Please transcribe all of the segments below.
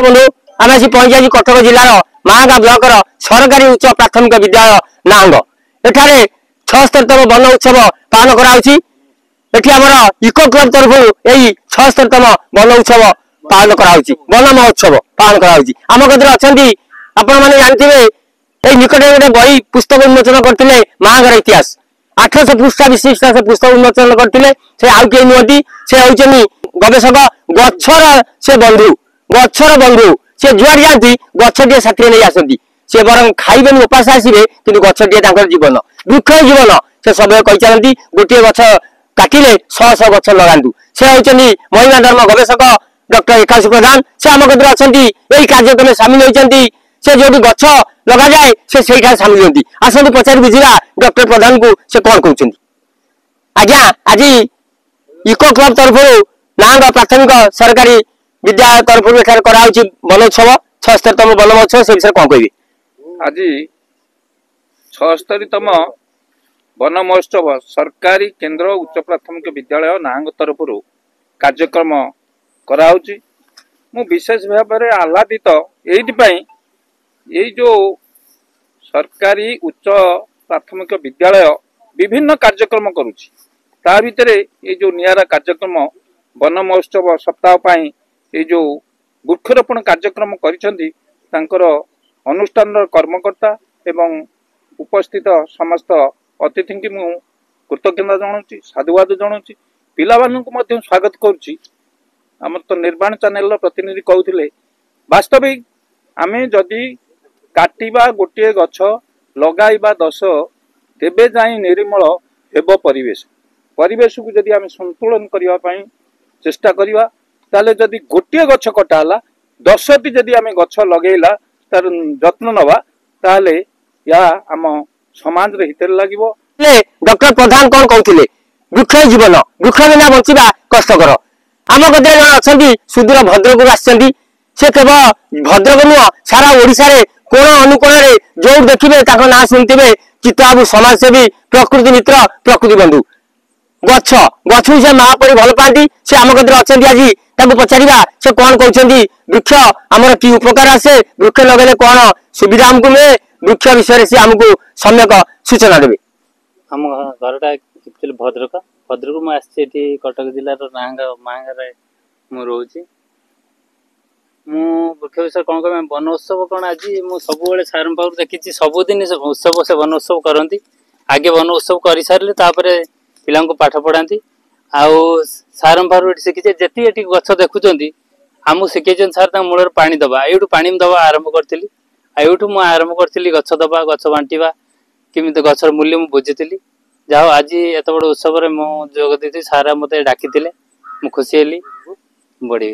बंधु आम आसी पहुंची कटक जिलार महागा ब्लॉक सरकारी उच्च प्राथमिक विद्यालय नांग एठारे 76तम वन उत्सव पालन कराउछि। एठी हमर इको क्लब तरफ यही 76तम वन उत्सव पालन कराउछि, वन महोत्सव पालन कराउछि। आम कदर अछंती आपण माने जानथिबे एई निकटे गोटे बही पुस्तक उन्मोचन करथिले महागार इतिहास 800 पृष्ठा विशिष्ट से पुस्तक उन्मोचन करथिले। से आउ के नुहति से होचनी गवेषक गच्छर से बंधु से जुआर जाती गछटिए साथी नहीं आसती से बरं खाइबेन उपास आसवे कि गछटिए जीवन वृक्ष जीवन से सब कही चलती गोटे गछ काटिले 100 गछ लगातु। से होचनी महिला धर्म गवेषक डॉक्टर एकांश प्रधान से आम कदर अच्छा यही कार्यक्रम सामिल होती। से जो भी गछ लगा जाए से सामिल होती। आसतु पचारि बुझा डॉक्टर प्रधान को से कौन कहते आज्ञा आज इको क्लब तरफ नांग प्राथमिक सरकारी विद्यालय तरफ वनोत्सव 76तम वन महोत्सव से विषय कौन कहे आज 76तम वन महोत्सव सरकारी केंद्र उच्च प्राथमिक विद्यालय नांग तरफ कार्यक्रम कराउची। मु विशेष भाव में आह्लादित ये जो सरकारी उच्च प्राथमिक विद्यालय विभिन्न कार्यक्रम करुची ता भितर ये जो नियारा कार्यक्रम वन महोत्सव सप्ताह पाई ये जो वृक्षरोपण कार्यक्रम करिसेंती तांकर अनुष्ठान कर्मकर्ता एवं उपस्थित समस्त अतिथि की मु कृतज्ञता जनाऊँगी, साधुवाद जनाऊँगी, पिला मध्य स्वागत करुच्ची। आम तो निर्माण चैनल प्रतिनिधि कहते वास्तविक आमे जदि काटिबा गोटे गछ लगाइबा 10 तेबे जाई निर्मल हेब परिवेश को जदि आमे संतुलन करिवा पई चेष्टा करिवा ताले जदि गोटे गछ कटाला 10टी जदि आमे गछ लगेला तार जत्न नवा ताले या आम समाज रे हितर लागिवो। डॉक्टर प्रधान कौन कहते वृक्ष जीवन वृक्ष बिना बचिबा कष्टकर। आम कदे जन अच्छा सुदूर भद्रक आसछंती से केवल भद्रक नुह सारा ओडिशा रे कोण अनुकोण जो देखिए ना शुणुवे चित्तबाबू समाजसेवी प्रकृति मित्र प्रकृति बंधु गछ गछ से माँ परी भल पाती से आम कदर अच्छा आज पचारा से कौन कहते वृक्ष आमर कि उपकार आसे वृक्ष लगे कौन सुविधा आमको मिले वृक्ष विषय से आमको सम्यक सूचना देवे। आम घरटा एक्चुअली भद्रक भद्रक मुझे कटक जिलार महांगार मु रोचे मु वृक्ष विषय कौन कह वन उत्सव कौन आज मुझे सब सार पाखु देखी सबुदिन उत्सव से वन उत्सव करती आगे वन उत्सव कर सारे पिला पाठ पढ़ाती आउ सार पाखु शिखी जी गछ देखुं आमको शिखे सार मूल पानी दबा ये पानी दबा आरंभ करी यूठू मुझे आरंभ करी गछ दबा गछ बांटा किमी गचर मूल्य मुझे बुझी जहाँ आज एत बड़ उत्सव मुझे सारा मत डाकी मुझे खुशी हेली बढ़ी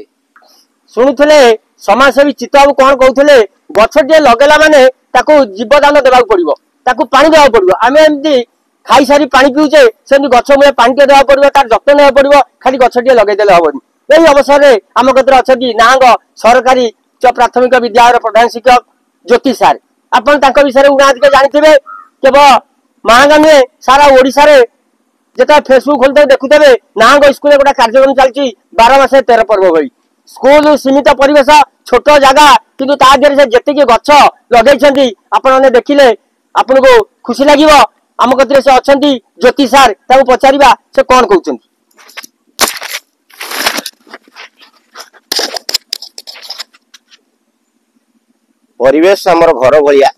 शुणुले समाजसेवी चित्तबाबू कौन कहते गछटे लगेला माने जीवदान देवा पड़ो पानी देवा पड़ो आम एमती खाई सारी पानी पीऊचे से गछ मूले पानी टे देवा पड़ो तार जत्न नेवा पड़ो खाली गछटे लगेदेले हेनी। यही अवसर में आम कदर अच्छा नांग सरकारी उच्च प्राथमिक विद्यालय प्रधान शिक्षक ज्योति सार आपन विषय उन्नति जानते केवल महांगा नुहे सारा ओडिशा रे जेता फेसबुक खोलते देखुते नांग स्कूल गोटे कार्यक्रम चलती 12 मास 13 पर्व भाई स्कूल सीमित परिवेश छोट जगह किंतु ता देहरे से जेतिकी गछ लगेइछंती आपण माने देखिले आपन को खुशी लागिवो। आम कतिरे से अछंती ज्योति सार ताको पचारिबा से कोन कहउछंती। परिवेश हमर घर भलिया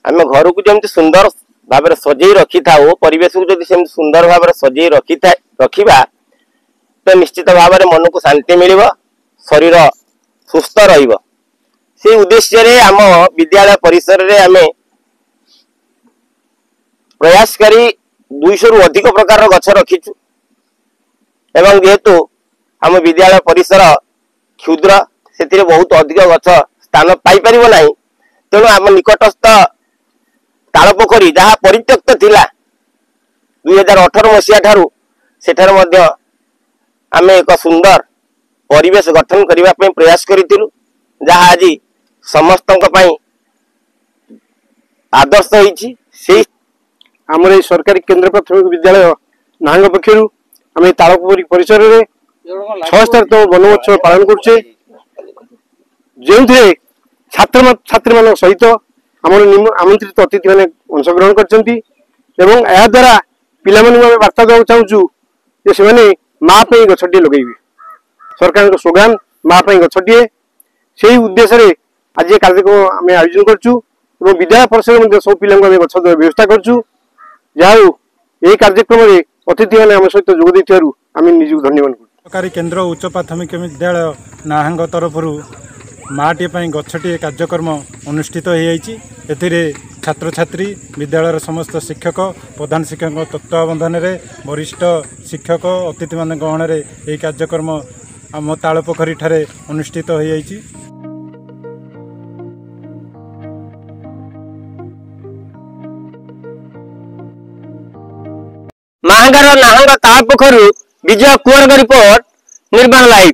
आम घर को जमी सुंदर भाव सजई रखी था परिवेश को जब सुंदर भाव सजई रखा तो निश्चित भाव में मन को शांति मिल शरीर सुस्थ रे उद्देश्य आम विद्यालय परिसर रे आम प्रयास करी 200 रु अधिक प्रकार गछ रखीचु एवं जेहेतु आम विद्यालय परिसर क्षुद्र से बहुत अधिक गछ स्थान पाई परिबो नाही तेणु आम निकटस्थ तालपोखरी जहाँ परित्यक्त थिला 2018 मसीहा ठारू सेठार मध्य आमे एक सुंदर परिवेश गठन करने पे प्रयास करूँ जहाँ आज समस्त आदर्श होती आमर सरकारी केंद्र प्राथमिक विद्यालय नांग पक्षर आम तालपोखरी परिसर में 76तम वन महोत्सव पालन करुचे जो छात्र छात्री मान सहित आमंत्रित अतिथि मैंने अंशग्रहण कर द्वारा पिला वार्ता देवा चाहूँ से माँ पे गछटे लगे सरकार स्लोगान माँ पे गछटे से उद्देश्य आज कार्यक्रम आम आयोजन करूँ विद्यालय परिसर सब पिला गछ व्यवस्था करूँ जहाँ यही कार्यक्रम में अतिथि मैंने आम सहित जोग आम निजी धन्यवाद सरकारी केन्द्र उच्च प्राथमिक विद्यालय नाहांग तरफ माटी गछटी कार्यक्रम अनुष्ठित होती छात्र छात्री विद्यालय समस्त शिक्षक प्रधान शिक्षक तत्वावधान में वरिष्ठ शिक्षक अतिथि मान गहन यह कार्यक्रम आम तालपोखरी ठारे अनुष्ठित होती। माहांगार नाहांग तालपोखरू विजय कुंवर रिपोर्ट निर्माण लाइव।